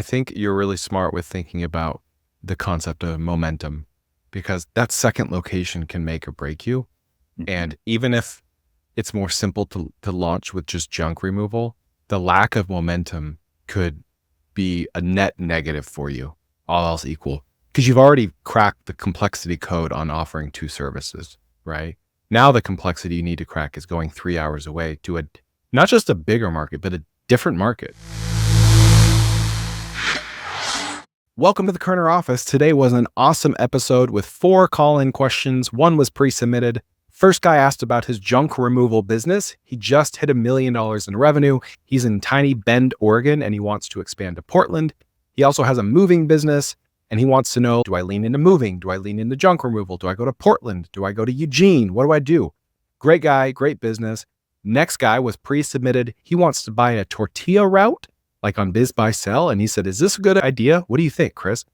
I think you're really smart with thinking about the concept of momentum, because that second location can make or break you. And even if it's more simple to launch with just junk removal, the lack of momentum could be a net negative for you, all else equal, because you've already cracked the complexity code on offering two services, right? Now the complexity you need to crack is going 3 hours away to not just a bigger market, but a different market. Welcome to the Kerner office. Today was an awesome episode with 4 call-in questions. 1 was pre-submitted. First guy asked about his junk removal business. He just hit $1 million in revenue. He's in tiny Bend, Oregon, and he wants to expand to Portland. He also has a moving business, and he wants to know, do I lean into moving? Do I lean into junk removal? Do I go to Portland? Do I go to Eugene? What do I do? Great guy, great business. Next guy was pre-submitted. He wants to buy a tortilla route, like on BizBuySell, and he said, is this a good idea? What do you think, Chris?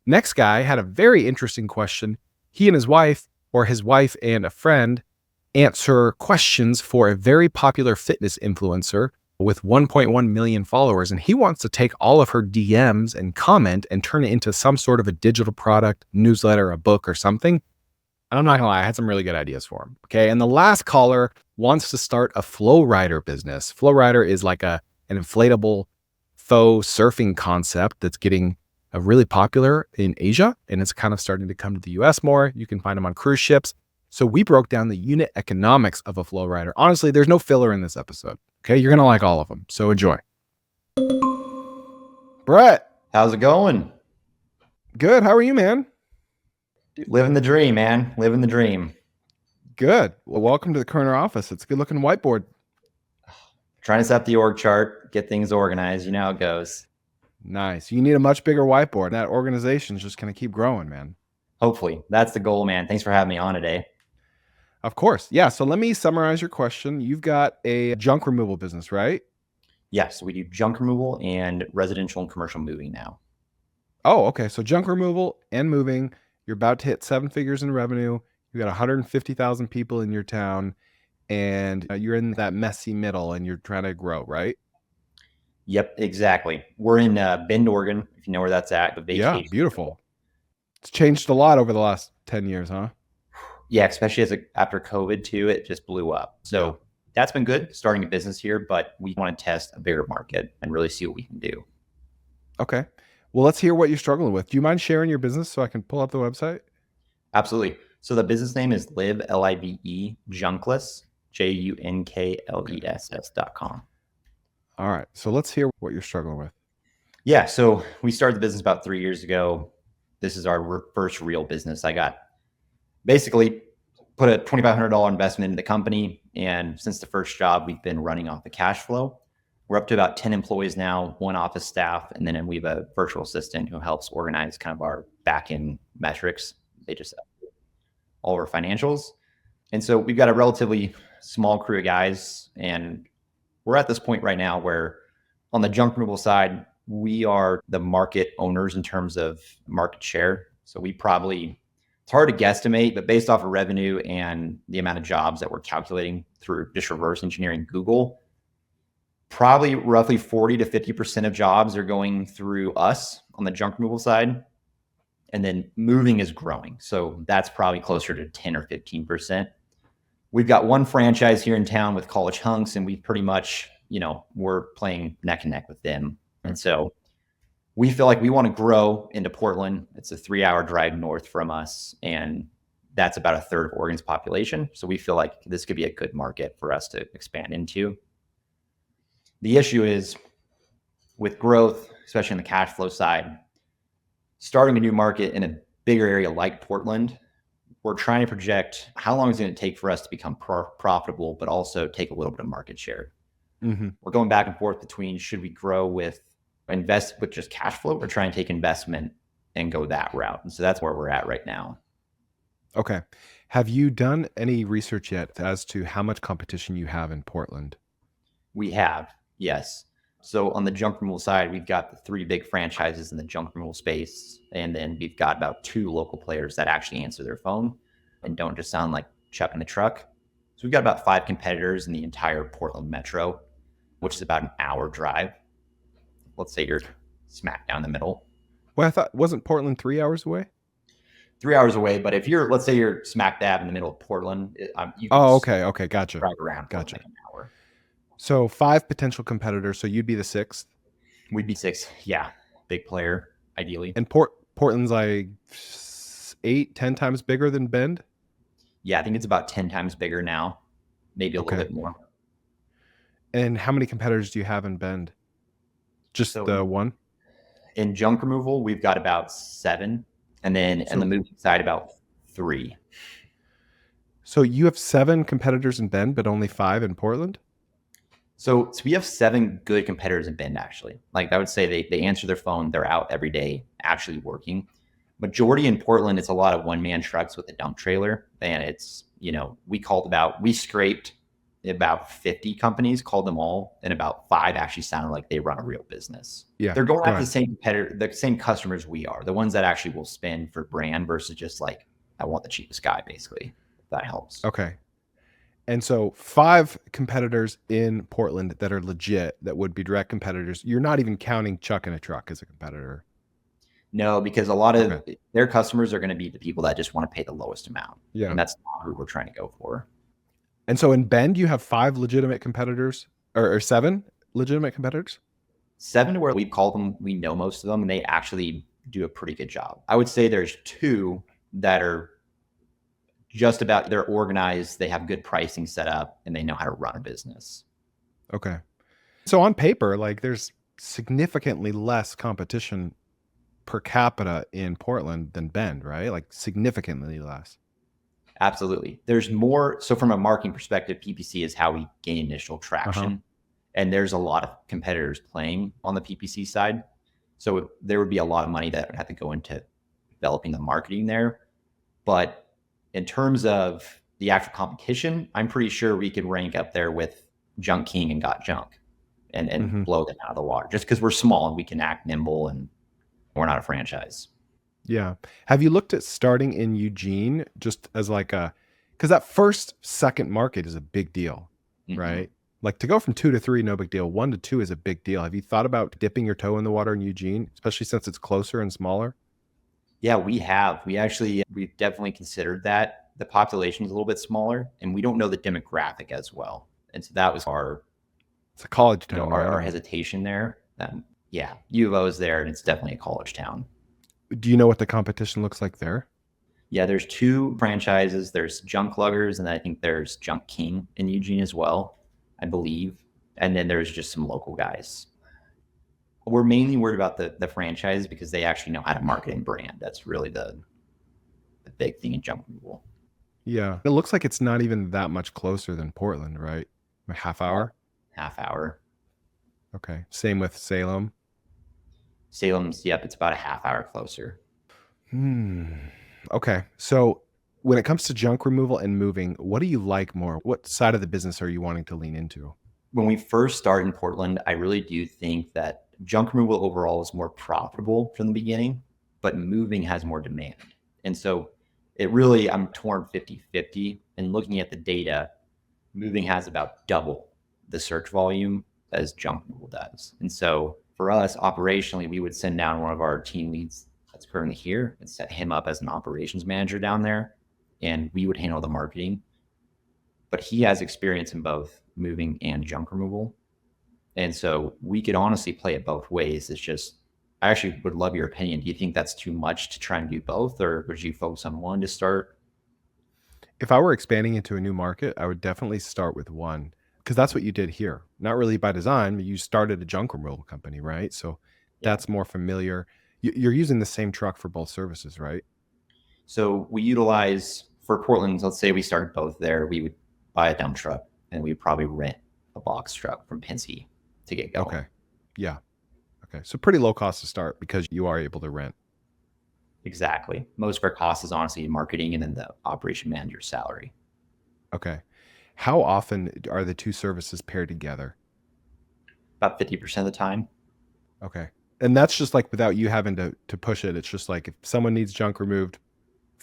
Next guy had a very interesting question. He and his wife, or his wife and a friend, answer questions for a very popular fitness influencer with 1.1 million followers, and he wants to take all of her DMs and comment and turn it into some sort of a digital product, newsletter, a book, or something. And I'm not gonna lie, I had some really good ideas for him. Okay, and the last caller wants to start a Flowrider business. Flowrider is like an inflatable faux surfing concept that's getting really popular in Asia, and it's kind of starting to come to the US more. You can find them on cruise ships. So we broke down the unit economics of a Flowrider. Honestly, there's no filler in this episode. Okay, you're gonna like all of them. So enjoy. Brett, how's it going? Good. How are you, man? Dude, living the dream, man. Living the dream. Good. Well, welcome to the Kerner office. It's a good looking whiteboard. Trying to set up the org chart, get things organized. You know how it goes. Nice. You need a much bigger whiteboard. That organization's just going to keep growing, man. Hopefully. That's the goal, man. Thanks for having me on today. Of course. Yeah. So let me summarize your question. You've got a junk removal business, right? Yes. We do junk removal and residential and commercial moving now. Oh, okay. So junk removal and moving. You're about to hit 7 figures in revenue. You got 150,000 people in your town, and you're in that messy middle and you're trying to grow, right? Yep, exactly. We're in Bend, Oregon, if you know where that's at. The vacation. Yeah, beautiful. It's changed a lot over the last 10 years, huh? Yeah, especially after COVID too, it just blew up. So that's been good, starting a business here, but we want to test a bigger market and really see what we can do. Okay. Well, let's hear what you're struggling with. Do you mind sharing your business so I can pull up the website? Absolutely. So the business name is Live, L-I-V-E, Junkless, Junkless.com. All right. So let's hear what you're struggling with. Yeah. So we started the business about 3 years ago. This is our first real business. I got basically put a $2,500 investment into the company. And since the first job, we've been running off the cash flow. We're up to about 10 employees now, 1 office staff, and then we have a virtual assistant who helps organize kind of our back-end metrics. They just all of our financials. And so we've got a relatively small crew of guys, and we're at this point right now where on the junk removal side, we are the market owners in terms of market share. So we probably, it's hard to guesstimate, but based off of revenue and the amount of jobs that we're calculating through just reverse engineering Google, probably roughly 40 to 50% of jobs are going through us on the junk removal side. And then moving is growing. So that's probably closer to 10 or 15%. We've got 1 franchise here in town with College Hunks, and we pretty much, we're playing neck and neck with them. And so we feel like we want to grow into Portland. It's a 3-hour drive north from us, and that's about 1/3 of Oregon's population. So we feel like this could be a good market for us to expand into. The issue is with growth, especially on the cash flow side, starting a new market in a bigger area like Portland, we're trying to project how long it's going to take for us to become profitable, but also take a little bit of market share. Mm-hmm. We're going back and forth between should we grow invest with just cash flow or try and take investment and go that route. And so that's where we're at right now. Okay. Have you done any research yet as to how much competition you have in Portland? We have, yes. So on the junk removal side, we've got the 3 big franchises in the junk removal space. And then we've got about 2 local players that actually answer their phone and don't just sound like Chuck in the truck. So we've got about 5 competitors in the entire Portland metro, which is about an hour drive. Let's say you're smack down the middle. Well, I thought, wasn't Portland 3 hours away? 3 hours away, but if you're, let's say you're smack dab in the middle of Portland, you can Oh, just okay. Okay. Gotcha. drive around for Gotcha. like an hour. So 5 potential competitors. So you'd be the sixth. We'd be six. Yeah. Big player, ideally. And Portland's like 8, 10 times bigger than Bend. Yeah. I think it's about 10 times bigger now, maybe a little Okay. bit more. And how many competitors do you have in Bend? Just So the one? in junk removal, we've got about 7. And then on the moving side, about 3. So you have 7 competitors in Bend, but only 5 in Portland? So we have 7 good competitors in Bend, actually. Like I would say they answer their phone, they're out every day actually working. Majority in Portland, it's a lot of one-man trucks with a dump trailer. And it's, we scraped about 50 companies, called them all, and about 5 actually sounded like they run a real business. Yeah. They're going after the same competitor, the same customers we are, the ones that actually will spend for brand versus just like, I want the cheapest guy, basically. If that helps. Okay. And so 5 competitors in Portland that are legit, that would be direct competitors. You're not even counting Chuck in a Truck as a competitor. No, because a lot of their customers are going to be the people that just want to pay the lowest amount. Yeah. And that's not who we're trying to go for. And so in Bend, you have 5 legitimate competitors or 7 legitimate competitors? 7 to where we've called them, we know most of them, and they actually do a pretty good job. I would say there's 2 that are just about, they're organized, they have good pricing set up, and they know how to run a business. Okay. So on paper, like there's significantly less competition per capita in Portland than Bend, right? Like significantly less. Absolutely. There's more. So from a marketing perspective, PPC is how we gain initial traction. And there's a lot of competitors playing on the PPC side. So there would be a lot of money that would have to go into developing the marketing there. But in terms of the actual competition, I'm pretty sure we could rank up there with Junk King and Got Junk and blow them out of the water just because we're small and we can act nimble and we're not a franchise. Yeah. Have you looked at starting in Eugene just as like because that second market is a big deal, right? Like to go from 2 to 3, no big deal. 1 to 2 is a big deal. Have you thought about dipping your toe in the water in Eugene, especially since it's closer and smaller? Yeah, we have. We've definitely considered that. The population is a little bit smaller and we don't know the demographic as well. And so that was it's a college town, our hesitation there. Yeah, U of O is there and it's definitely a college town. Do you know what the competition looks like there? Yeah, there's 2 franchises. There's Junk Luggers and I think there's Junk King in Eugene as well, I believe. And then there's just some local guys. We're mainly worried about the franchise because they actually know how to market and brand. That's really the big thing in junk removal. Yeah. It looks like it's not even that much closer than Portland, right? A half hour? Half hour. Okay. Same with Salem. Salem's, yep, it's about a half hour closer. Okay. So when it comes to junk removal and moving, what do you like more? What side of the business are you wanting to lean into? When we first started in Portland, I really do think that junk removal overall is more profitable from the beginning, but moving has more demand. And so I'm torn 50-50. And looking at the data, moving has about double the search volume as junk removal does. And so for us, operationally, we would send down one of our team leads that's currently here and set him up as an operations manager down there. And we would handle the marketing. But he has experience in both moving and junk removal. And so we could honestly play it both ways. It's just, I actually would love your opinion. Do you think that's too much to try and do both, or would you focus on one to start? If I were expanding into a new market, I would definitely start with one because that's what you did here. Not really by design, but you started a junk removal company, right? So that's more familiar. You're using the same truck for both services, right? So we utilize, for Portland, let's say we started both there, we would buy a dump truck and we'd probably rent a box truck from Penske to get going. Okay. Yeah. Okay. So pretty low cost to start because you are able to rent. Exactly. Most of our cost is honestly marketing and then the operation manager's salary. Okay. How often are the 2 services paired together? About 50% of the time. Okay. And that's just like without you having to push it. It's just like if someone needs junk removed,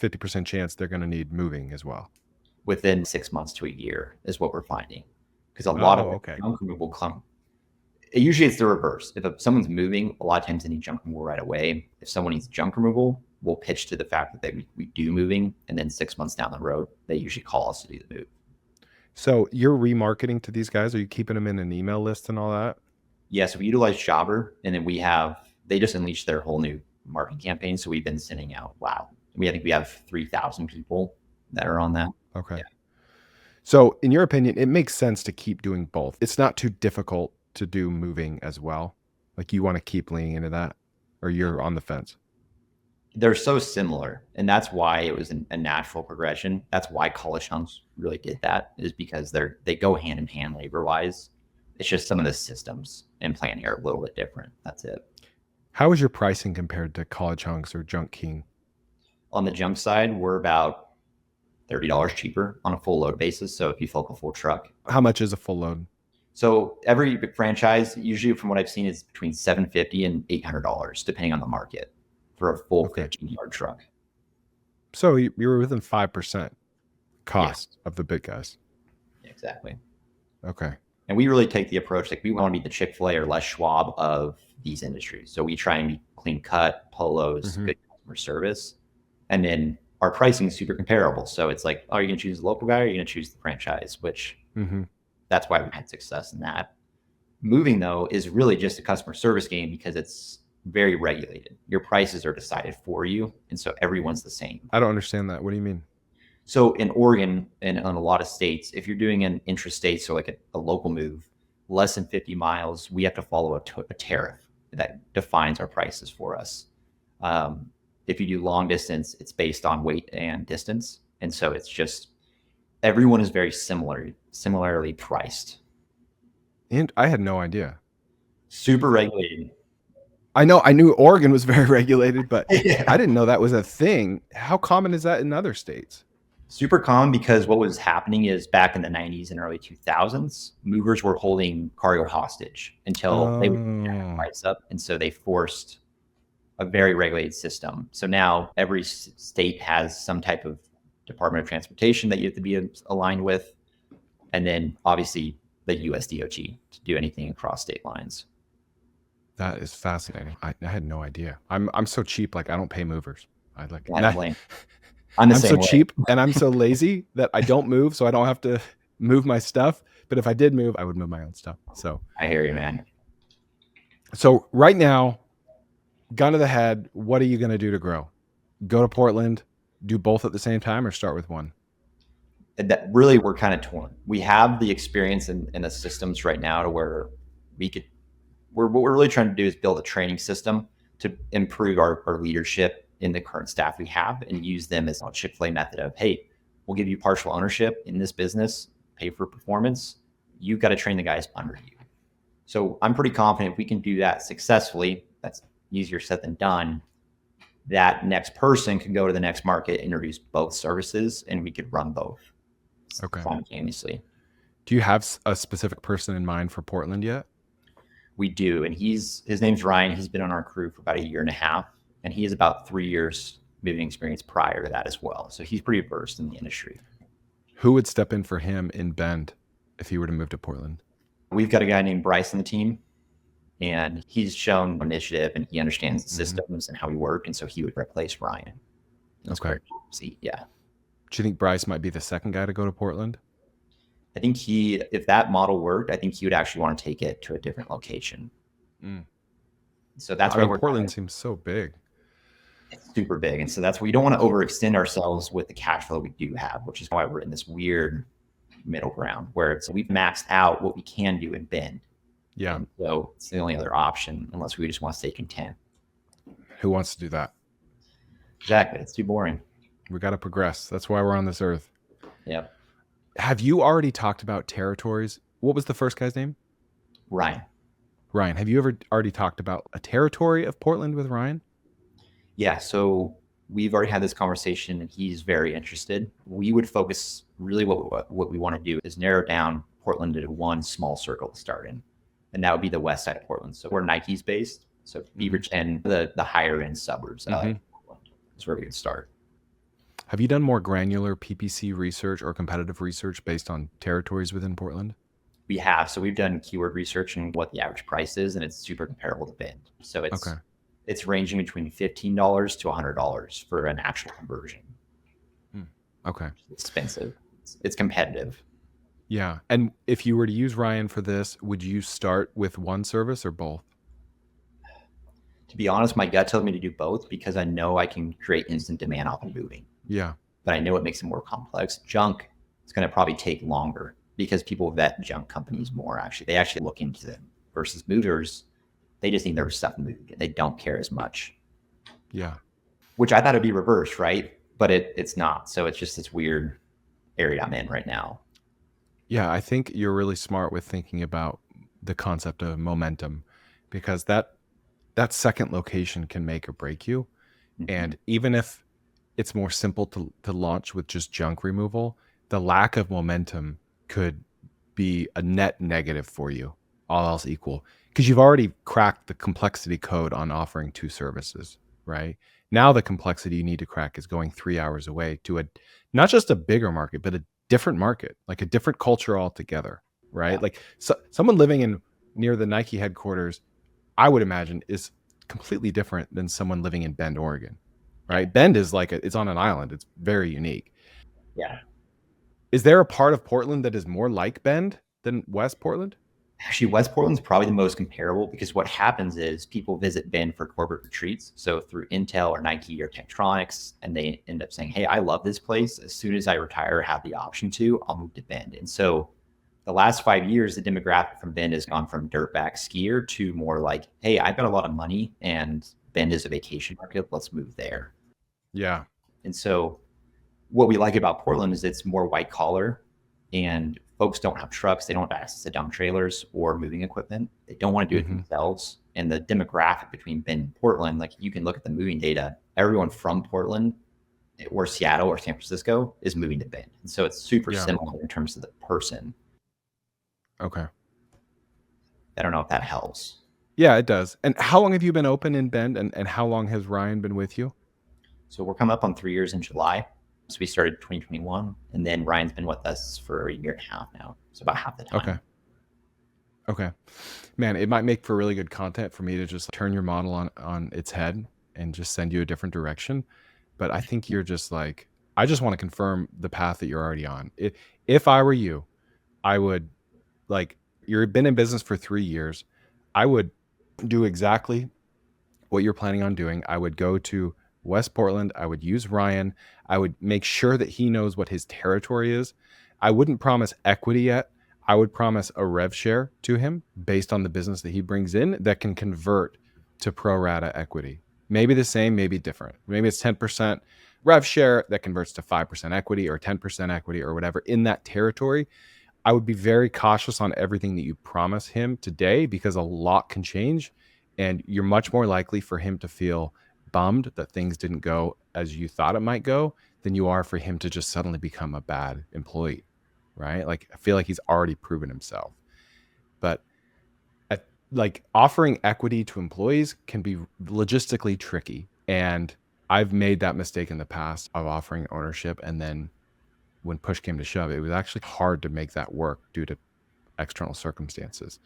50% chance they're going to need moving as well. Within 6 months to a year is what we're finding. Because a lot of junk removal Usually it's the reverse. If someone's moving, a lot of times they need junk removal right away. If someone needs junk removal, we'll pitch to the fact that we do moving, and then 6 months down the road, they usually call us to do the move. So you're remarketing to these guys? Are you keeping them in an email list and all that? Yeah, so we utilize Jobber, and then they just unleashed their whole new marketing campaign. So we've been sending out, I think we have 3,000 people that are on that. Okay. Yeah. So in your opinion, it makes sense to keep doing both. It's not too difficult to do moving as well. Like you want to keep leaning into that, or you're on the fence? They're so similar, and that's why it was a natural progression. That's why College Hunks really did that, is because they go hand in hand labor wise. It's just some of the systems and planning are a little bit different. That's it. How is your pricing compared to College Hunks or Junk King? On the junk side, we're about $30 cheaper on a full load basis. So if you fill up a full truck. How much is a full load? So every franchise, usually from what I've seen, is between $750 and $800, depending on the market, for a full 15-yard truck. So you're within 5% cost of the big guys. Exactly. Okay. And we really take the approach, like we want to be the Chick-fil-A or Les Schwab of these industries. So we try and be clean cut, polos, good customer service. And then our pricing is super comparable. So it's like, oh, you're going to choose the local guy or you're going to choose the franchise, which that's why we've had success in that. Moving, though, is really just a customer service game because it's very regulated. Your prices are decided for you. And so everyone's the same. I don't understand that. What do you mean? So in Oregon and in a lot of states, if you're doing an intrastate, so like a local move, less than 50 miles, we have to follow a tariff that defines our prices for us. If you do long distance, it's based on weight and distance. And so it's just, everyone is very similarly priced. And I had no idea. Super regulated. I knew Oregon was very regulated, but I didn't know that was a thing. How common is that in other states? Super common because what was happening is back in the 90s and early 2000s, movers were holding cargo hostage until they would jack the price up. And so they forced a very regulated system. So now every state has some type of Department of Transportation that you have to be aligned with. And then obviously the US DOT to do anything across state lines. That is fascinating. I had no idea. I'm so cheap. Like I don't pay movers. I'm so cheap and I'm so lazy that I don't move. So I don't have to move my stuff. But if I did move, I would move my own stuff. So I hear you, man. So right now, gun to the head, what are you going to do to grow? Go to Portland, do both at the same time, or start with one? That really, we're kind of torn. We have the experience in the systems right now to where what we're really trying to do is build a training system to improve our leadership in the current staff we have and use them as a Chick-fil-A method of, hey, we'll give you partial ownership in this business, pay for performance. You've got to train the guys under you. So I'm pretty confident if we can do that successfully, that's easier said than done, that next person can go to the next market, introduce both services, and we could run both simultaneously. Do you have a specific person in mind for Portland yet? We do. And his name's Ryan. He's been on our crew for about 1.5 years, and he has about 3 years moving experience prior to that as well. So he's pretty versed in the industry. Who would step in for him in Bend if he were to move to Portland? We've got a guy named Bryce on the team, and he's shown initiative and he understands the systems and how we work. And so he would replace Ryan. Okay. Yeah. Do you think Bryce might be the second guy to go to Portland? I think if that model worked, I think he would actually want to take it to a different location. So that's why Portland seems so big. It's super big. And so that's where you don't want to overextend ourselves with the cash flow we do have, which is why we're in this weird middle ground where we've maxed out what we can do in Bend. Yeah. And so it's the only other option unless we just want to stay content. Who wants to do that? Exactly. It's too boring. We got to progress. That's why we're on this earth. Yep. Have you already talked about territories? What was the first guy's name? Ryan. Have you ever already talked about a territory of Portland with Ryan? Yeah. So we've already had this conversation and he's very interested. We would focus really what we want to do is narrow down Portland into one small circle to start in. And that would be the west side of Portland. So where Nike's based. So Beaverton, the higher end suburbs of Portland is where we would start. Have you done more granular PPC research or competitive research based on territories within Portland? We have. So we've done keyword research and what the average price is, and it's super comparable to Bend. So Okay. it's ranging between $15 to $100 for an actual conversion. Hmm. Okay. It's expensive. It's competitive. Yeah. And if you were to use Ryan for this, would you start with one service or both? To be honest, my gut tells me to do both because I know I can create instant demand off of moving, Yeah. but I know it makes it more complex. Junk is going to probably take longer because people vet junk companies more. Actually, they actually look into them versus movers. They just need their stuff moved. They don't care as much. Yeah. Which I thought it'd be reversed, right? But it's not. So it's just this weird area I'm in right now. Yeah. I think you're really smart with thinking about the concept of momentum, because that second location can make or break you. And even if it's more simple to launch with just junk removal, the lack of momentum could be a net negative for you, all else equal, because you've already cracked the complexity code on offering two services, right? Now the complexity you need to crack is going 3 hours away to a not just a bigger market, but a different market, like a different culture altogether, right? Yeah. Like someone living in near the Nike headquarters, I would imagine, is completely different than someone living in Bend, Oregon, Yeah. right? Bend is like it's on an island. It's very unique. Yeah. Is there a part of Portland that is more like Bend than West Portland? Actually, West Portland's probably the most comparable because what happens is people visit Bend for corporate retreats. So through Intel or Nike or Tektronix, and they end up saying, hey, I love this place. As soon as I retire or have the option to, I'll move to Bend. And so the last 5 years, the demographic from Bend has gone from dirtbag skier to more like, hey, I've got a lot of money and Bend is a vacation market. Let's move there. Yeah. And so what we like about Portland is it's more white collar and folks don't have trucks. They don't have access to dump trailers or moving equipment. They don't want to do it themselves. And the demographic between Bend and Portland, like you can look at the moving data, everyone from Portland or Seattle or San Francisco is moving to Bend. And so it's super similar in terms of the person. Okay. I don't know if that helps. Yeah, it does. And how long have you been open in Bend, and how long has Ryan been with you? So we're coming up on 3 years in July. So we started 2021, and then Ryan's been with us for a year and a half now. So about half the time. Okay. Man, it might make for really good content for me to just turn your model on its head and just send you a different direction. But I think you're just like, I just want to confirm the path that you're already on. If I were you, I would, like, you've been in business for 3 years. I would do exactly what you're planning on doing. I would go to West Portland. I would use Ryan. I would make sure that he knows what his territory is. I wouldn't promise equity yet. I would promise a rev share to him based on the business that he brings in that can convert to pro rata equity. Maybe the same, maybe different. Maybe it's 10% rev share that converts to 5% equity or 10% equity or whatever in that territory. I would be very cautious on everything that you promise him today because a lot can change, and you're much more likely for him to feel bummed that things didn't go as you thought it might go than you are for him to just suddenly become a bad employee, right? Like, I feel like he's already proven himself. But like, offering equity to employees can be logistically tricky. And I've made that mistake in the past of offering ownership, and then when push came to shove, it was actually hard to make that work due to external circumstances.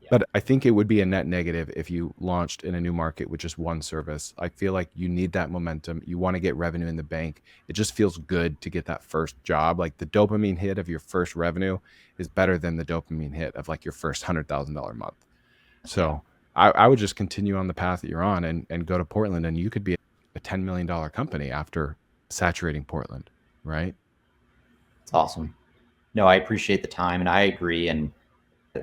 Yeah. But I think it would be a net negative if you launched in a new market with just one service. I feel like you need that momentum. You want to get revenue in the bank. It just feels good to get that first job. Like, the dopamine hit of your first revenue is better than the dopamine hit of like your first $100,000 month. So I would just continue on the path that you're on and go to Portland, and you could be a $10 million company after saturating Portland, right? It's awesome. No, I appreciate the time and I agree. And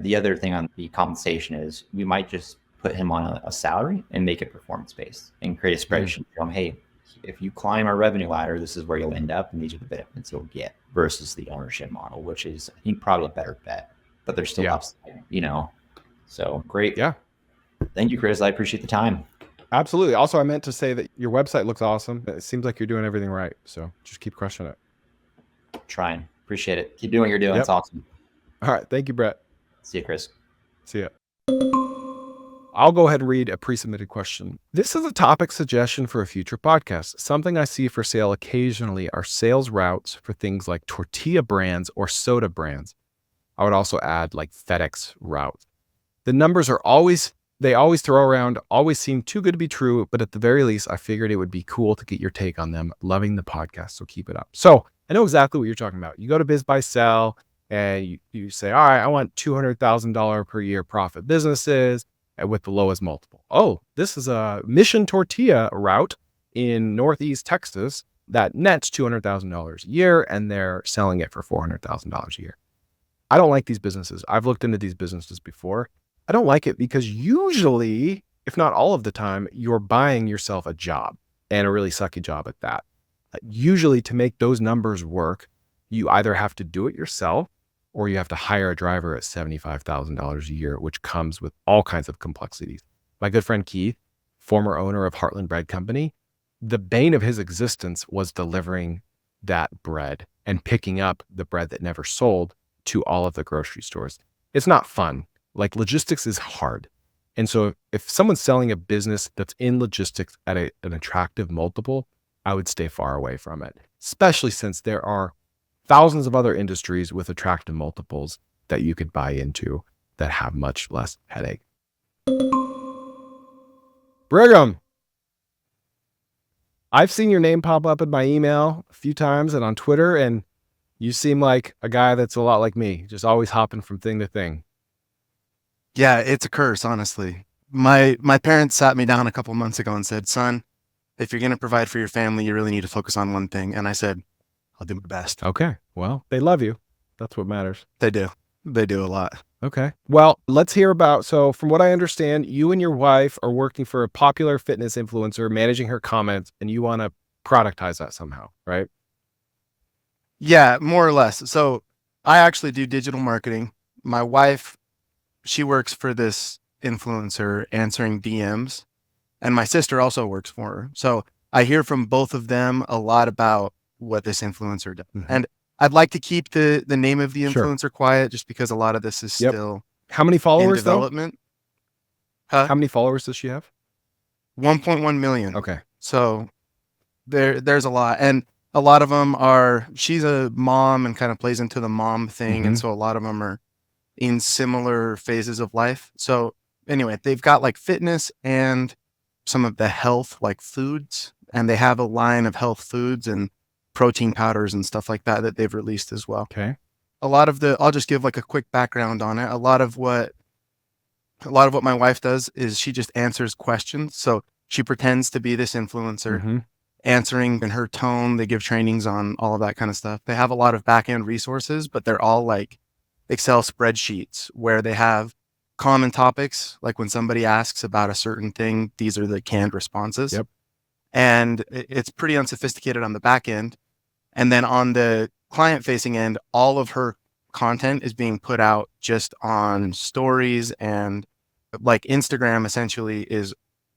the other thing on the compensation is we might just put him on a salary and make it performance based and create a spreadsheet. Show him, hey, if you climb our revenue ladder, this is where you'll end up, and these are the benefits you'll get versus the ownership model, which is, I think, probably a better bet. But there's still upside, So great. Yeah. Thank you, Chris. I appreciate the time. Absolutely. Also, I meant to say that your website looks awesome. It seems like you're doing everything right. So just keep crushing it. Trying. Appreciate it. Keep doing what you're doing. Yep. It's awesome. All right. Thank you, Brett. See you, Chris. See ya. I'll go ahead and read a pre-submitted question. This is a topic suggestion for a future podcast. Something I see for sale occasionally are sales routes for things like tortilla brands or soda brands. I would also add like FedEx route. The numbers are always, they always throw around, always seem too good to be true. But at the very least, I figured it would be cool to get your take on them. Loving the podcast, so keep it up. So I know exactly what you're talking about. You go to BizBuySell and you say, all right, I want $200,000 per year profit businesses with the lowest multiple. Oh, this is a Mission Tortilla route in Northeast Texas that nets $200,000 a year, and they're selling it for $400,000 a year. I don't like these businesses. I've looked into these businesses before. I don't like it because usually, if not all of the time, you're buying yourself a job, and a really sucky job at that. Usually to make those numbers work, you either have to do it yourself or you have to hire a driver at $75,000 a year, which comes with all kinds of complexities. My good friend Keith, former owner of Heartland Bread Company, the bane of his existence was delivering that bread and picking up the bread that never sold to all of the grocery stores. It's not fun. Like, logistics is hard. And so if someone's selling a business that's in logistics at an attractive multiple, I would stay far away from it, especially since there are thousands of other industries with attractive multiples that you could buy into that have much less headache. Brigham, I've seen your name pop up in my email a few times and on Twitter, and you seem like a guy that's a lot like me, just always hopping from thing to thing. Yeah, it's a curse, honestly. My parents sat me down a couple months ago and said, son, if you're going to provide for your family, you really need to focus on one thing. And I said, I'll do my best. Okay. Well, they love you. That's what matters. They do. They do a lot. Okay. Well, let's hear about, so from what I understand, you and your wife are working for a popular fitness influencer, managing her comments, and you want to productize that somehow, right? Yeah, more or less. So I actually do digital marketing. My wife, she works for this influencer answering DMs, and my sister also works for her. So I hear from both of them a lot about what this influencer does. Mhm. And I'd like to keep the name of the Sure. influencer quiet just because a lot of this is Yep. still How many in followers though? development. Huh? How many followers does she have? 1.1 million. Okay. So there's a lot. And a lot of them are, she's a mom and kind of plays into the mom thing. And Mhm. so a lot of them are in similar phases of life. So anyway, they've got like fitness and some of the health, like foods, and they have a line of health foods and protein powders and stuff like that they've released as well. Okay. A lot of I'll just give like a quick background on it. A lot of what my wife does is she just answers questions. So she pretends to be this influencer, Mhm. answering in her tone. They give trainings on all of that kind of stuff. They have a lot of back end resources, but they're all like Excel spreadsheets where they have common topics. Like when somebody asks about a certain thing, these are the canned responses. Yep. And it's pretty unsophisticated on the back end. And then on the client facing end, all of her content is being put out just on stories, and like Instagram essentially is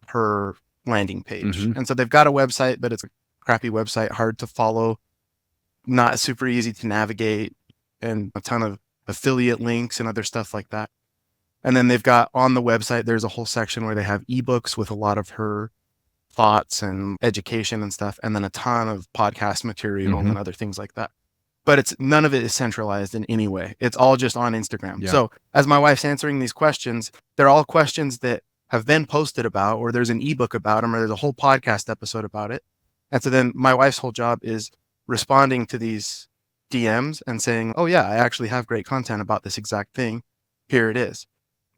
her landing page. Mhm. And so they've got a website, but it's a crappy website, hard to follow, not super easy to navigate, and a ton of affiliate links and other stuff like that. And then they've got on the website, there's a whole section where they have ebooks with a lot of her thoughts and education and stuff, and then a ton of podcast material Mhm. and other things like that. But none of it is centralized in any way. It's all just on Instagram. Yeah. So as my wife's answering these questions, they're all questions that have been posted about, or there's an ebook about them, or there's a whole podcast episode about it. And so then my wife's whole job is responding to these DMs and saying, oh yeah, I actually have great content about this exact thing. Here it is.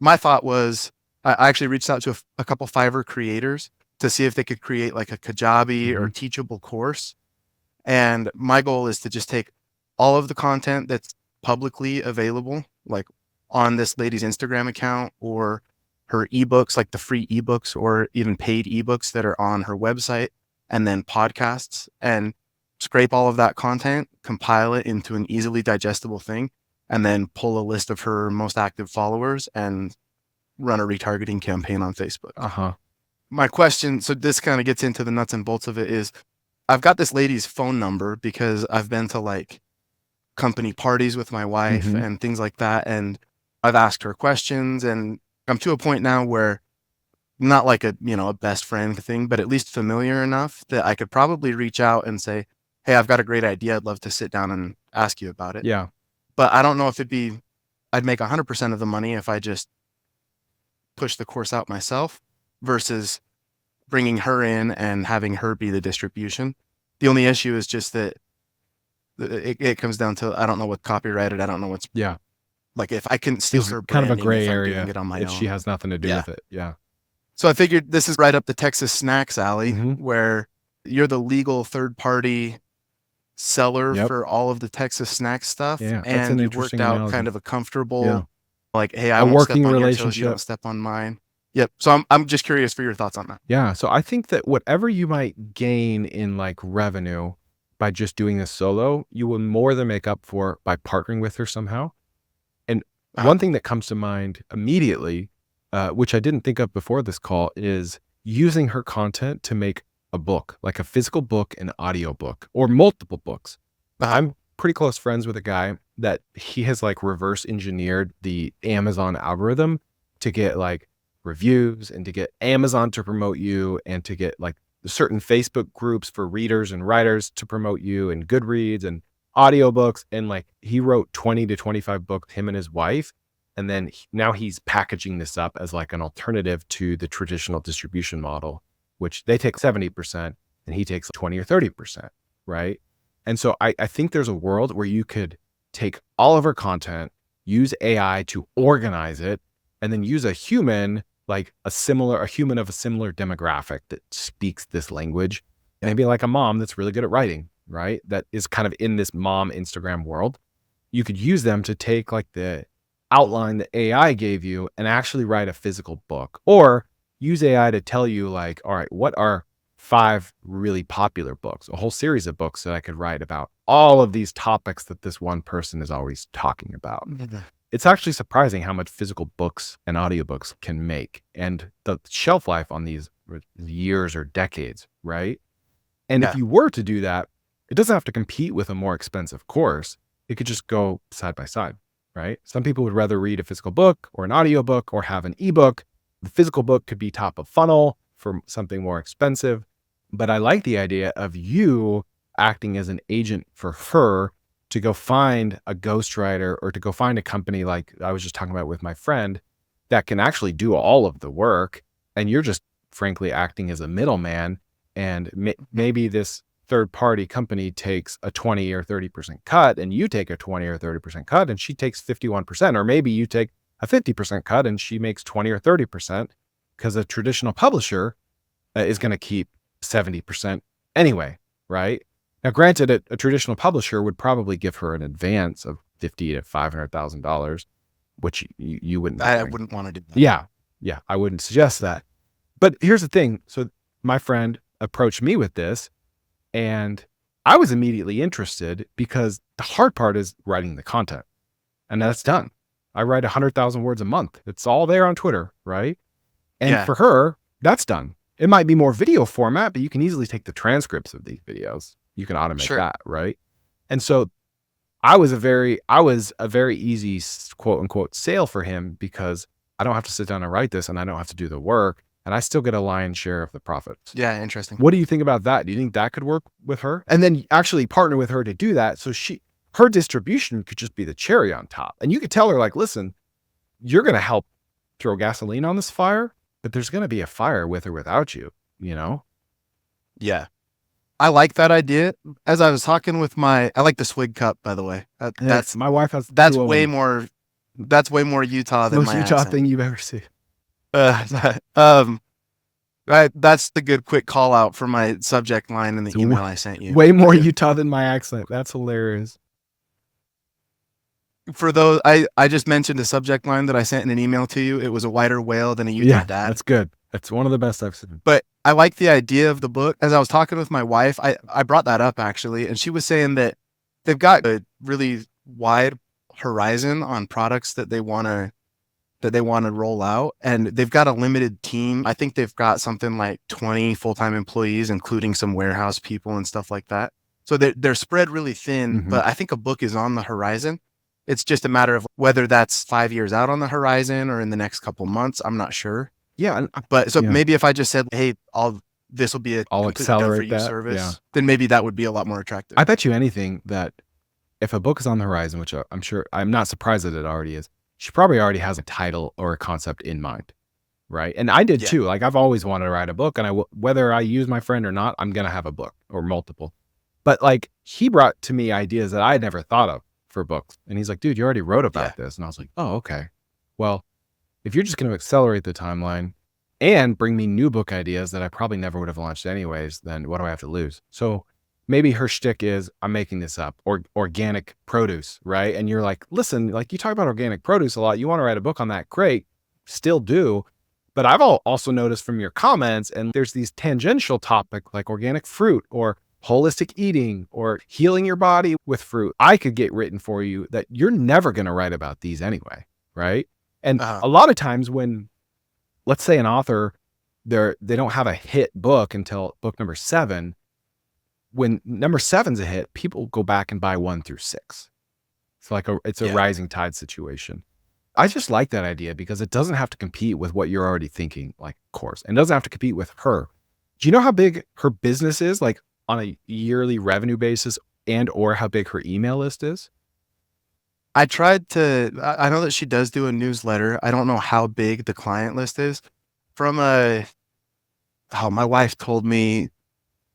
My thought was, I actually reached out to a couple Fiverr creators to see if they could create like a Kajabi or teachable course. And my goal is to just take all of the content that's publicly available, like on this lady's Instagram account, or her ebooks, like the free ebooks or even paid ebooks that are on her website, and then podcasts, and scrape all of that content, compile it into an easily digestible thing, and then pull a list of her most active followers and run a retargeting campaign on Facebook. Uh-huh. My question, so this kind of gets into the nuts and bolts of it, is I've got this lady's phone number because I've been to like company parties with my wife Mhm. and things like that. And I've asked her questions, and I'm to a point now where not like a best friend thing, but at least familiar enough that I could probably reach out and say, hey, I've got a great idea. I'd love to sit down and ask you about it. Yeah. But I don't know if it'd be I'd make 100% of the money if I just push the course out myself versus bringing her in and having her be the distribution. The only issue is just that it comes down to, I don't know what's copyrighted. I don't know what's like, if I couldn't steal her kind of a branding gray if I'm area doing it on my if own. she has nothing to do with it. Yeah. So I figured this is right up the Texas snacks alley, Mhm. where you're the legal third party seller Yep. for all of the Texas snack stuff. Yeah, that's And an you've worked interesting out analogy. kind of a comfortable, Yeah. like, hey, I A won't step working on your toes, you relationship. don't step on mine. Yep. So I'm just curious for your thoughts on that. Yeah. So I think that whatever you might gain in like revenue by just doing this solo, you will more than make up for by partnering with her somehow. And one thing that comes to mind immediately, which I didn't think of before this call, is using her content to make a book, like a physical book, an audio book, or multiple books. I'm pretty close friends with a guy that he has like reverse engineered the Amazon algorithm to get like reviews and to get Amazon to promote you and to get like certain Facebook groups for readers and writers to promote you and Goodreads and audiobooks. And like he wrote 20 to 25 books, him and his wife. And then now he's packaging this up as like an alternative to the traditional distribution model, which they take 70% and he takes 20 or 30%. Right. And so I think there's a world where you could take all of her content, use AI to organize it, and then use a human, like a human of a similar demographic that speaks this language, and maybe like a mom that's really good at writing, right? That is kind of in this mom Instagram world. You could use them to take like the outline that AI gave you and actually write a physical book, or use AI to tell you like, all right, what are 5 really popular books, a whole series of books that I could write about all of these topics that this one person is always talking about. It's actually surprising how much physical books and audiobooks can make, and the shelf life on these years or decades, right? And if you were to do that, it doesn't have to compete with a more expensive course. It could just go side by side, right? Some people would rather read a physical book or an audiobook or have an ebook. The physical book could be top of funnel for something more expensive. But I like the idea of you acting as an agent for her to go find a ghostwriter or to go find a company like I was just talking about with my friend that can actually do all of the work. And you're just frankly acting as a middleman. And maybe this third party company takes a 20 or 30% cut and you take a 20 or 30% cut and she takes 51%, or maybe you take a 50% cut and she makes 20 or 30% because a traditional publisher is going to keep 70% anyway, right? Now, granted, a traditional publisher would probably give her an advance of $50,000 to $500,000, which you wouldn't. I wouldn't want to do that. Yeah, I wouldn't suggest that. But here's the thing. So my friend approached me with this, and I was immediately interested because the hard part is writing the content, and that's done. I write 100,000 words a month. It's all there on Twitter, right? And for her, that's done. It might be more video format, but you can easily take the transcripts of these videos. You can automate that, right? And so I was a very easy quote unquote sale for him because I don't have to sit down and write this and I don't have to do the work and I still get a lion's share of the profits. Yeah, interesting. What do you think about that? Do you think that could work with her? And then actually partner with her to do that. So her distribution could just be the cherry on top. And you could tell her like, listen, you're going to help throw gasoline on this fire, but there's going to be a fire with or without you, you know? Yeah. I like that idea. As I was talking with I like the swig cup, by the way. That's my wife has. That's way more Utah than most my Utah accent. thing you've ever seen. That's the good quick call out for my subject line in the email I sent you. Way more Utah than my accent. That's hilarious. For those, I just mentioned a subject line that I sent in an email to you. It was a whiter whale than a Utah dad. That's good. That's one of the best I've seen. But I like the idea of the book. As I was talking with my wife, I brought that up actually, and she was saying that they've got a really wide horizon on products that they want to roll out, and they've got a limited team. I think they've got something like 20 full-time employees, including some warehouse people and stuff like that. So they're spread really thin, but I think a book is on the horizon. It's just a matter of whether that's 5 years out on the horizon or in the next couple months. I'm not sure. Yeah. But maybe if I just said, hey, this will be I'll accelerate that service, then maybe that would be a lot more attractive. I bet you anything that if a book is on the horizon, which I'm sure, I'm not surprised that it already is, she probably already has a title or a concept in mind. Right. And I did Yeah. too. Like I've always wanted to write a book, and whether I use my friend or not, I'm going to have a book or multiple. But like he brought to me ideas that I had never thought of for books. And he's like, dude, you already wrote about this. And I was like, oh, okay. Well, if you're just going to accelerate the timeline and bring me new book ideas that I probably never would have launched anyways, then what do I have to lose? So maybe her shtick is, I'm making this up, or organic produce, right? And you're like, listen, like you talk about organic produce a lot. You want to write a book on that? Great. Still do. But I've also noticed from your comments, and there's these tangential topics like organic fruit or holistic eating or healing your body with fruit. I could get written for you that you're never going to write about these anyway, right? And a lot of times when, let's say an author, they don't have a hit book until book number 7. When number 7's a hit, people go back and buy 1 through 6. It's like it's a rising tide situation. I just like that idea because it doesn't have to compete with what you're already thinking, like course, and it doesn't have to compete with her. Do you know how big her business is, like on a yearly revenue basis, and or how big her email list is? I know that she does do a newsletter. I don't know how big the client list is. My wife told me,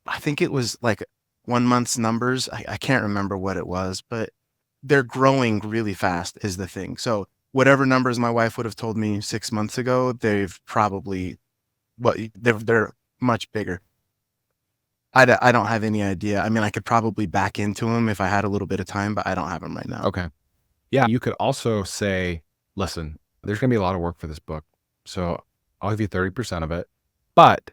I think it was like 1 month's numbers. I can't remember what it was, but they're growing really fast is the thing. So whatever numbers my wife would have told me 6 months ago, they're much bigger. I don't have any idea. I mean, I could probably back into them if I had a little bit of time, but I don't have them right now. Okay. Yeah. You could also say, listen, there's going to be a lot of work for this book. So I'll give you 30% of it. But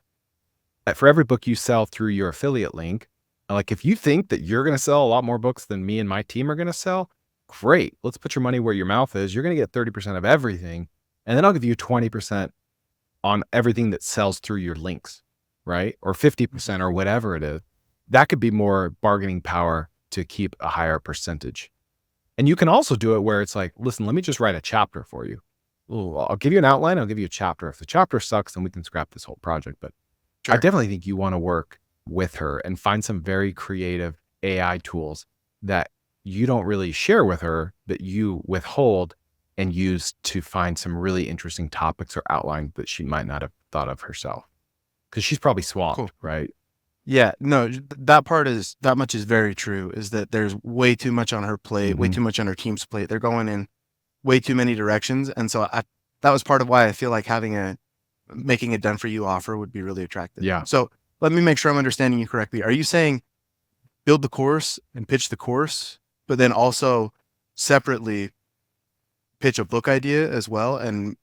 for every book you sell through your affiliate link, like if you think that you're going to sell a lot more books than me and my team are going to sell, great. Let's put your money where your mouth is. You're going to get 30% of everything. And then I'll give you 20% on everything that sells through your links, right? Or 50% or whatever it is. That could be more bargaining power to keep a higher percentage. And you can also do it where it's like, listen, let me just write a chapter for you. Ooh, I'll give you an outline. I'll give you a chapter. If the chapter sucks, then we can scrap this whole project. But sure. I definitely think you want to work with her and find some very creative AI tools that you don't really share with her, that you withhold and use to find some really interesting topics or outlines that she might not have thought of herself. Because she's probably swamped, right? Yeah, no, that much is very true, is that there's way too much on her plate, way too much on her team's plate. They're going in way too many directions. And so that was part of why I feel like making a done for you offer would be really attractive. Yeah. So let me make sure I'm understanding you correctly. Are you saying build the course and pitch the course, but then also separately pitch a book idea as well and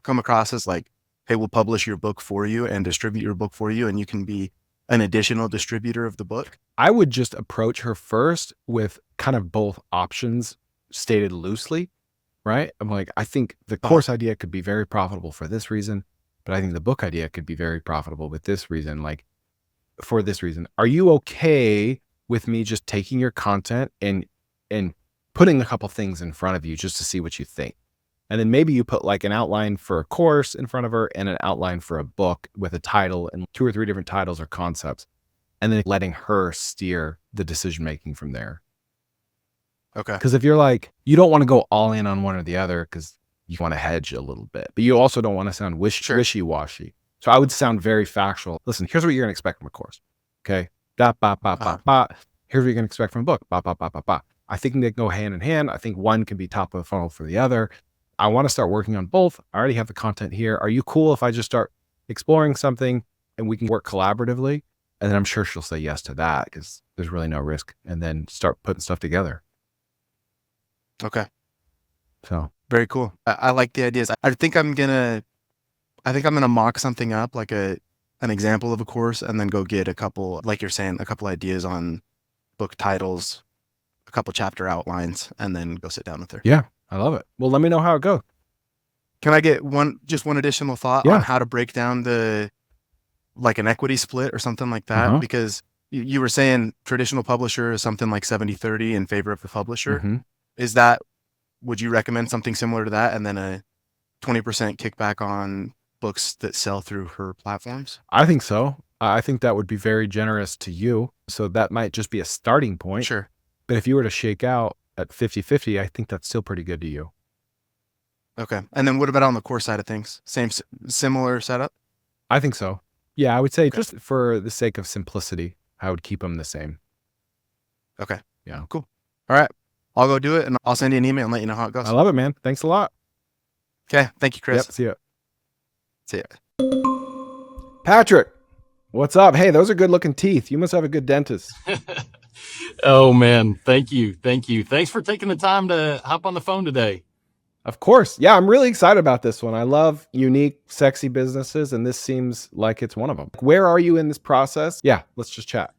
come across as like, hey, we'll publish your book for you and distribute your book for you, and you can be an additional distributor of the book? I would just approach her first with kind of both options stated loosely, right? I'm like, I think the course idea could be very profitable for this reason, but I think the book idea could be very profitable with this reason, like for this reason. Are you okay with me just taking your content and putting a couple things in front of you just to see what you think? And then maybe you put like an outline for a course in front of her and an outline for a book with a title and 2 or 3 different titles or concepts, and then letting her steer the decision-making from there. Okay. Because if you're like, you don't want to go all in on one or the other because you want to hedge a little bit, but you also don't want to sound wishy-washy. So I would sound very factual. Listen, here's what you're going to expect from a course. Okay. Here's what you're going to expect from a book. I think they go hand in hand. I think one can be top of the funnel for the other. I want to start working on both. I already have the content here. Are you cool if I just start exploring something and we can work collaboratively? And then I'm sure she'll say yes to that because there's really no risk, and then start putting stuff together. Okay. So very cool. I like the ideas. I think I'm gonna mock something up, like an example of a course, and then go get a couple, like you're saying, a couple ideas on book titles, a couple chapter outlines, and then go sit down with her. Yeah, I love it. Well, let me know how it goes. Can I get one additional thought on how to break down like an equity split or something like that? Because you were saying traditional publisher is something like 70-30 in favor of the publisher. Would you recommend something similar to that, and then a 20% kickback on books that sell through her platforms? I think so. I think that would be very generous to you. So that might just be a starting point. Sure. But if you were to shake out at 50-50, I think that's still pretty good to you. Okay. And then what about on the core side of things? Similar setup? I think so. Yeah, I would say Okay. just for the sake of simplicity, I would keep them the same. Okay. Yeah. Cool. All right. I'll go do it and I'll send you an email and let you know how it goes. I love it, man. Thanks a lot. Okay. Thank you, Chris. Yep. See ya. See ya. Patrick, what's up? Hey, those are good looking teeth. You must have a good dentist. Oh man, thank you. Thanks for taking the time to hop on the phone today. Of course. Yeah, I'm really excited about this one. I love unique, sexy businesses, and this seems like it's one of them. Where are you in this process? Yeah, let's just chat.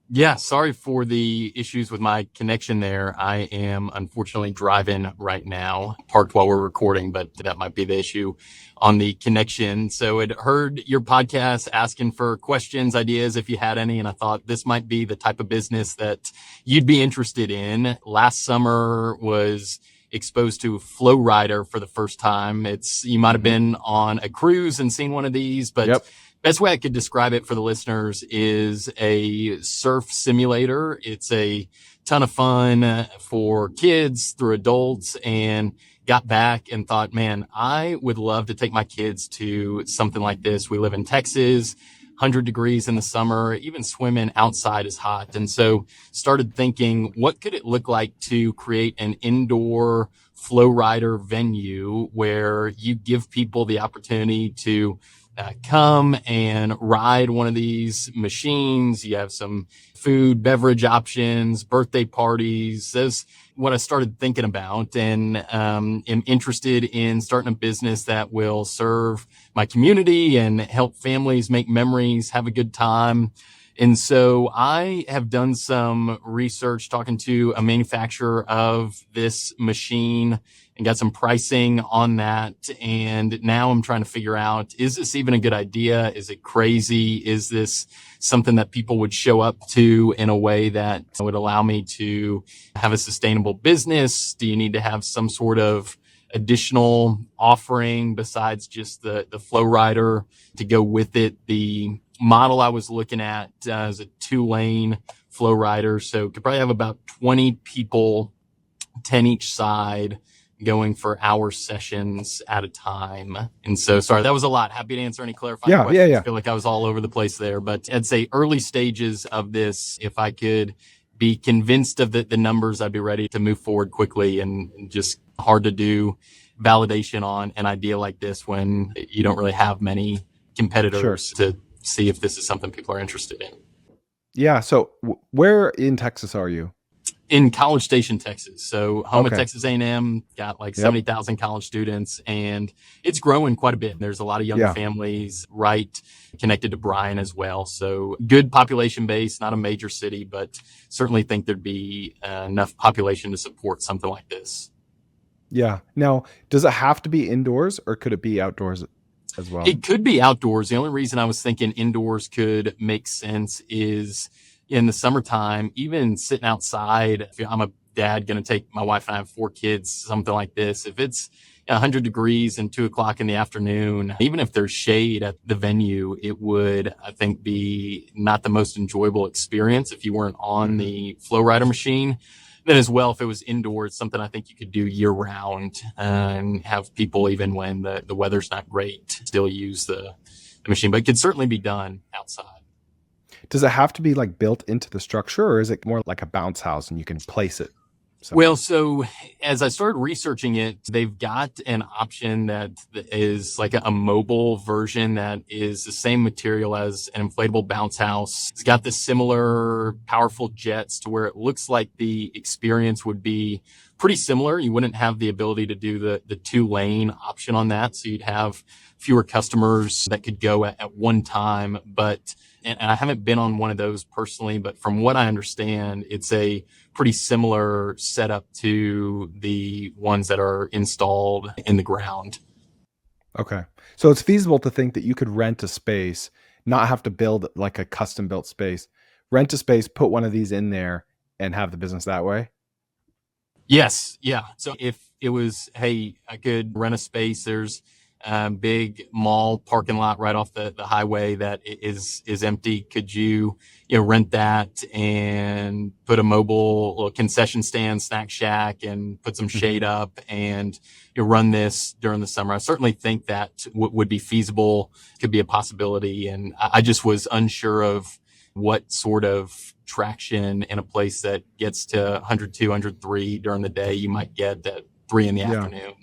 Yeah, sorry for the issues with my connection there. I am unfortunately driving right now, parked while we're recording, but that might be the issue on the connection. So I'd heard your podcast asking for questions, ideas, if you had any, and I thought this might be the type of business that you'd be interested in. Last summer was exposed to Flowrider for the first time. You might have been on a cruise and seen one of these, but Yep. best way I could describe it for the listeners is a surf simulator. It's a ton of fun for kids through adults, and got back and thought, man, I would love to take my kids to something like this. We live in Texas, 100 degrees in the summer, even swimming outside is hot. And so started thinking, what could it look like to create an indoor flow rider venue where you give people the opportunity to come and ride one of these machines. You have some food, beverage options, birthday parties. That's what I started thinking about, and am interested in starting a business that will serve my community and help families make memories, have a good time. And so I have done some research talking to a manufacturer of this machine and got some pricing on that. And now I'm trying to figure out, is this even a good idea? Is it crazy? Is this something that people would show up to in a way that would allow me to have a sustainable business? Do you need to have some sort of additional offering besides just the flow rider to go with it? The model I was looking at is a 2-lane flow rider. So could probably have about 20 people, 10 each side, going for hour sessions at a time. And so, sorry, that was a lot. Happy to answer any clarifying questions. Yeah. I feel like I was all over the place there, but I'd say early stages of this, if I could be convinced of the numbers, I'd be ready to move forward quickly. And just hard to do validation on an idea like this when you don't really have many competitors to see if this is something people are interested in. Yeah. So where in Texas are you? In College Station, Texas. So home of Okay. Texas A&M, got like 70,000 college students, and it's growing quite a bit. There's a lot of young families right connected to Bryan as well. So good population base, not a major city, but certainly think there'd be enough population to support something like this. Yeah. Now, does it have to be indoors or could it be outdoors as well? It could be outdoors. The only reason I was thinking indoors could make sense is in the summertime, even sitting outside. If I'm a dad going to take my wife, and I have 4 kids, something like this. If it's 100 degrees and 2:00 in the afternoon, even if there's shade at the venue, it would, I think, be not the most enjoyable experience if you weren't on the flow rider machine. Then as well, if it was indoors, something I think you could do year round and have people, even when the weather's not great, still use the machine, but it could certainly be done outside. Does it have to be like built into the structure or is it more like a bounce house and you can place it somewhere? Well, so as I started researching it, they've got an option that is like a mobile version that is the same material as an inflatable bounce house. It's got the similar powerful jets to where it looks like the experience would be pretty similar. You wouldn't have the ability to do the 2-lane option on that. So you'd have fewer customers that could go at one time. But, and I haven't been on one of those personally, but from what I understand, it's a pretty similar setup to the ones that are installed in the ground. Okay. So it's feasible to think that you could rent a space, not have to build like a custom built space, rent a space, put one of these in there and have the business that way. Yes. Yeah. So if it was, hey, I could rent a space, there's big mall parking lot right off the highway that is empty. Could you rent that and put a mobile little concession stand, snack shack, and put some shade up and run this during the summer? I certainly think that would be feasible, could be a possibility. And I just was unsure of what sort of traction in a place that gets to 102, 103 during the day you might get at 3 in the afternoon.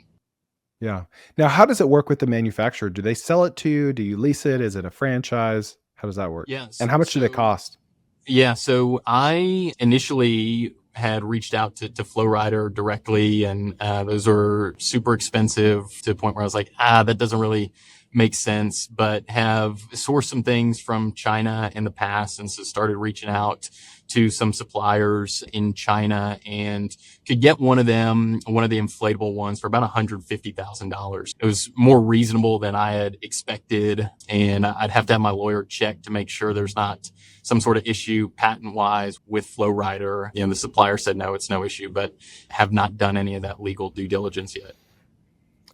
Yeah. Now, how does it work with the manufacturer? Do they sell it to you? Do you lease it? Is it a franchise? How does that work? Yes. And how much did it cost? Yeah. So I initially had reached out to Flowrider directly, and those are super expensive to the point where I was like, that doesn't really make sense, but have sourced some things from China in the past. And so started reaching out to some suppliers in China and could get one of the inflatable ones for about $150,000. It was more reasonable than I had expected. And I'd have to have my lawyer check to make sure there's not some sort of issue patent wise with Flowrider. The supplier said, no, it's no issue, but have not done any of that legal due diligence yet.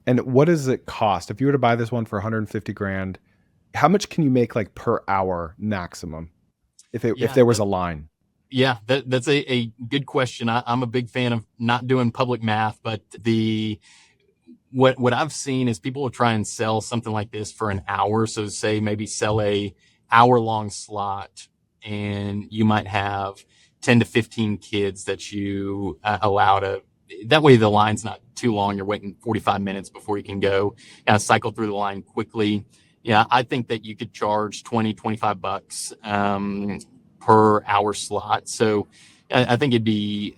And what does it cost? If you were to buy this one for 150 grand, how much can you make like per hour maximum if there was a line? Yeah, that's a good question. I'm a big fan of not doing public math, but what I've seen is people will try and sell something like this for an hour. So say maybe sell a hour-long slot, and you might have 10 to 15 kids that you allow to. That way the line's not too long. You're waiting 45 minutes before you can go cycle through the line quickly. Yeah, I think that you could charge $20-25 per hour slot. So I think it'd be,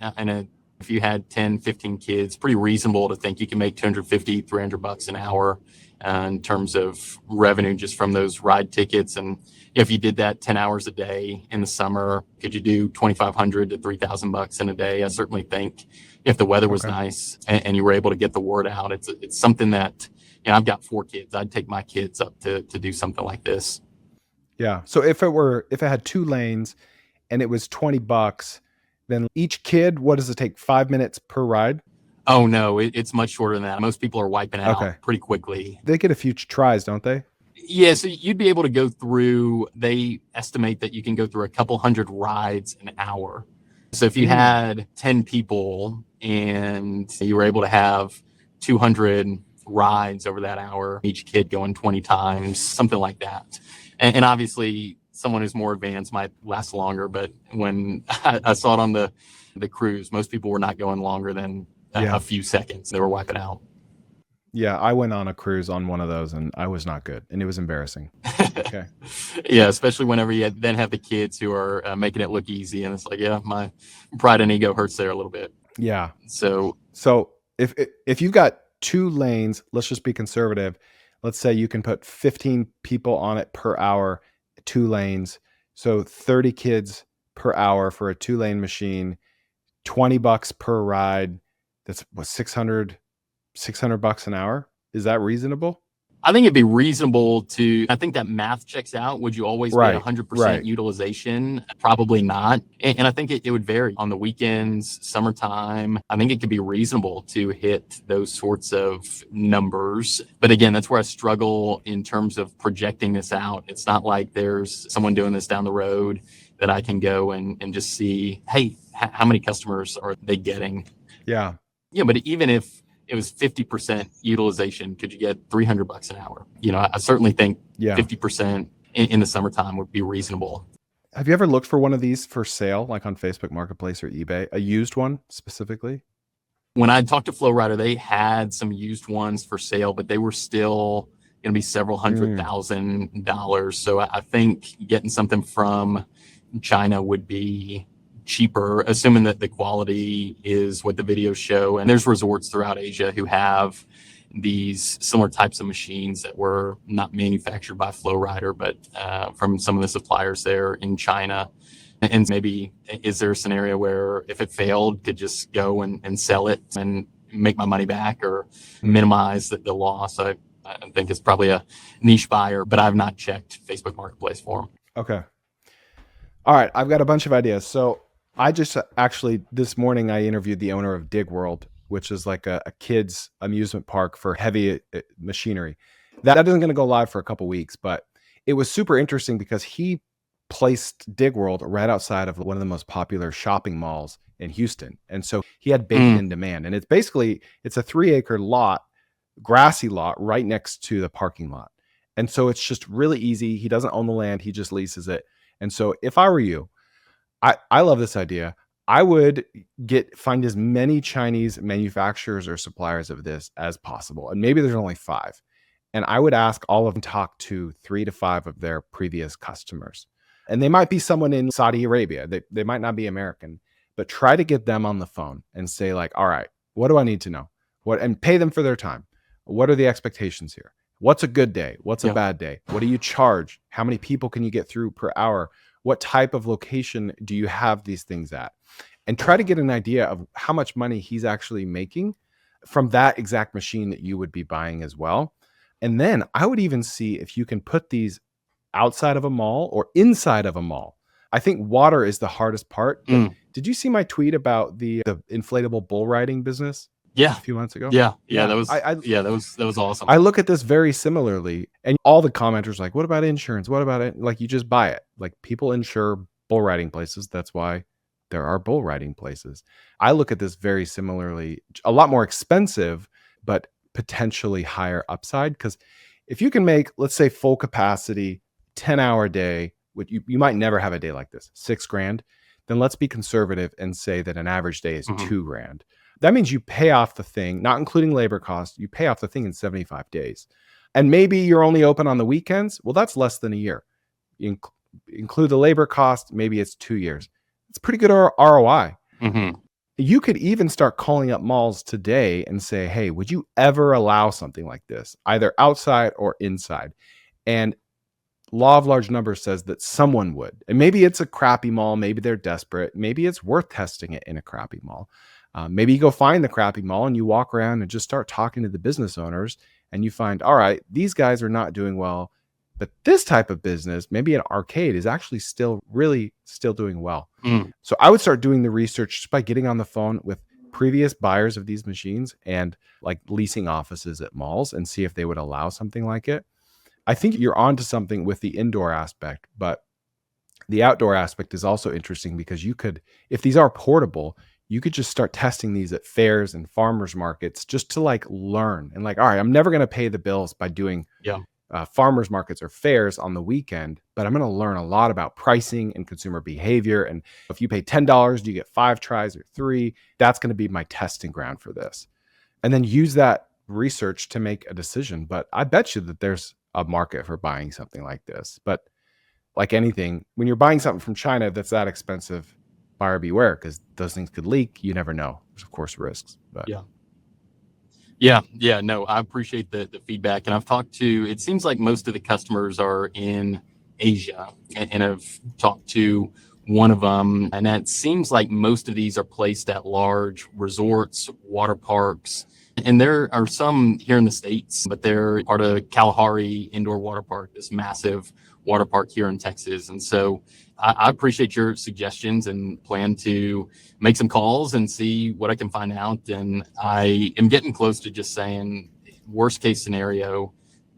if you had 10, 15 kids, pretty reasonable to think you can make $250, $300 an hour in terms of revenue just from those ride tickets. And if you did that 10 hours a day in the summer, could you do $2,500 to $3,000 in a day? I certainly think if the weather was nice and you were able to get the word out, it's something that, I've got 4 kids. I'd take my kids up to do something like this. Yeah. So if it had 2 lanes and it was $20, then each kid, what does it take? 5 minutes per ride? Oh no, it's much shorter than that. Most people are wiping out pretty quickly. They get a few tries, don't they? Yeah, so you'd be able to go through, they estimate that you can go through a couple hundred rides an hour. So if you had 10 people and you were able to have 200 rides over that hour, each kid going 20 times, something like that. And obviously someone who's more advanced might last longer, but when I saw it on the cruise, most people were not going longer than a few seconds. They were wiping out. Yeah, I went on a cruise on one of those and I was not good and it was embarrassing. Okay. Yeah, especially whenever you then have the kids who are making it look easy, and it's like, my pride and ego hurts there a little bit. Yeah. So if you've got 2 lanes, let's just be conservative. Let's say you can put 15 people on it per hour, 2 lanes. So 30 kids per hour for a 2-lane machine, $20 per ride. That's what, $600 an hour. Is that reasonable? I think it'd be reasonable I think that math checks out. Would you always be at 100% utilization? Probably not. And I think it would vary on the weekends, summertime. I think it could be reasonable to hit those sorts of numbers. But again, that's where I struggle in terms of projecting this out. It's not like there's someone doing this down the road that I can go and just see, hey, how many customers are they getting? Yeah. Yeah, but even if it was 50% utilization, could you get $300 an hour? I certainly think 50% in the summertime would be reasonable. Have you ever looked for one of these for sale, like on Facebook Marketplace or eBay, a used one specifically? When I talked to Flowrider, they had some used ones for sale, but they were still going to be several $100,000. So I think getting something from China would be cheaper, assuming that the quality is what the videos show. And there's resorts throughout Asia who have these similar types of machines that were not manufactured by Flowrider, but from some of the suppliers there in China. And maybe is there a scenario where if it failed, could just go and sell it and make my money back or minimize the loss? I think it's probably a niche buyer, but I've not checked Facebook Marketplace for them. Okay. All right. I've got a bunch of ideas. So I just actually, this morning, I interviewed the owner of Dig World, which is like a kid's amusement park for heavy machinery. That isn't going to go live for a couple weeks, but it was super interesting because he placed Digworld right outside of one of the most popular shopping malls in Houston. And so he had baked in demand. And it's a 3-acre lot, grassy lot right next to the parking lot. And so it's just really easy. He doesn't own the land, he just leases it. And so if I were you, I love this idea. I would find as many Chinese manufacturers or suppliers of this as possible. And maybe there's only 5. And I would ask all of them to talk to 3 to 5 of their previous customers. And they might be someone in Saudi Arabia. They might not be American, but try to get them on the phone and say like, all right, what do I need to know? And pay them for their time. What are the expectations here? What's a good day? What's a bad day? What do you charge? How many people can you get through per hour? What type of location do you have these things at? And try to get an idea of how much money he's actually making from that exact machine that you would be buying as well. And then I would even see if you can put these outside of a mall or inside of a mall. I think water is the hardest part. Did you see my tweet about the inflatable bull riding business? Yeah. A few months ago. Yeah. That was awesome. I look at this very similarly, and all the commenters like, what about insurance? What about it? Like, you just buy it. Like, people insure bull riding places. That's why there are bull riding places. I look at this very similarly, a lot more expensive, but potentially higher upside. Because if you can make, let's say, full capacity, 10-hour day, which you might never have a day like this, $6,000, then let's be conservative and say that an average day is $2,000. That means you pay off the thing, not including labor costs, you pay off the thing in 75 days. And maybe you're only open on the weekends. Well, that's less than a year. You include the labor cost, maybe it's 2 years. It's pretty good ROI. You could even start calling up malls today and say, hey, would you ever allow something like this, either outside or inside? And law of large numbers says that someone would. And maybe it's a crappy mall. Maybe they're desperate. Maybe it's worth testing it in a crappy mall. Maybe you go find the crappy mall and you walk around and just start talking to the business owners, and you find, all right, these guys are not doing well, but this type of business, maybe an arcade, is actually still doing well. So I would start doing the research just by getting on the phone with previous buyers of these machines and like leasing offices at malls and see if they would allow something like it. I think you're onto something with the indoor aspect, but the outdoor aspect is also interesting because you could, if these are portable, you could just start testing these at fairs and farmers markets just to like learn and like, all right, I'm never going to pay the bills by doing farmers markets or fairs on the weekend, but I'm going to learn a lot about pricing and consumer behavior. And if you pay $10, do you get 5 tries or 3? That's going to be my testing ground for this. And then use that research to make a decision. But I bet you that there's a market for buying something like this. But like anything, when you're buying something from China that's that expensive, buyer beware, because those things could leak. You never know. There's of course risks. But no, I appreciate the feedback. And I've talked to, it seems like most of the customers are in Asia, and I've talked to one of them, and it seems like most of these are placed at large resorts, water parks. And there are some here in the States, but they're part of Kalahari Indoor Water Park, this massive water park here in Texas. And so I appreciate your suggestions and plan to make some calls and see what I can find out. And I am getting close to just saying, worst case scenario,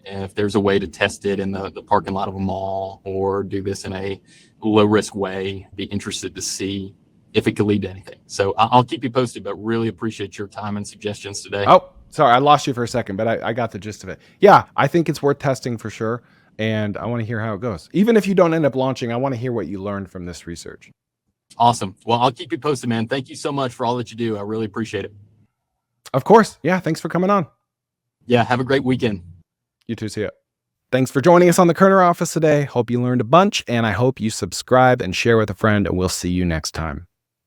if there's a way to test it in the parking lot of a mall or do this in a low risk way, be interested to see if it could lead to anything. So I'll keep you posted, but really appreciate your time and suggestions today. Oh, sorry, I lost you for a second, but I got the gist of it. Yeah, I think it's worth testing for sure. And I want to hear how it goes. Even if you don't end up launching, I want to hear what you learned from this research. Awesome. Well, I'll keep you posted, man. Thank you so much for all that you do. I really appreciate it. Of course. Yeah, thanks for coming on. Yeah, have a great weekend. You too. See ya. Thanks for joining us on the Kerner Office today. Hope you learned a bunch, and I hope you subscribe and share with a friend, and we'll see you next time.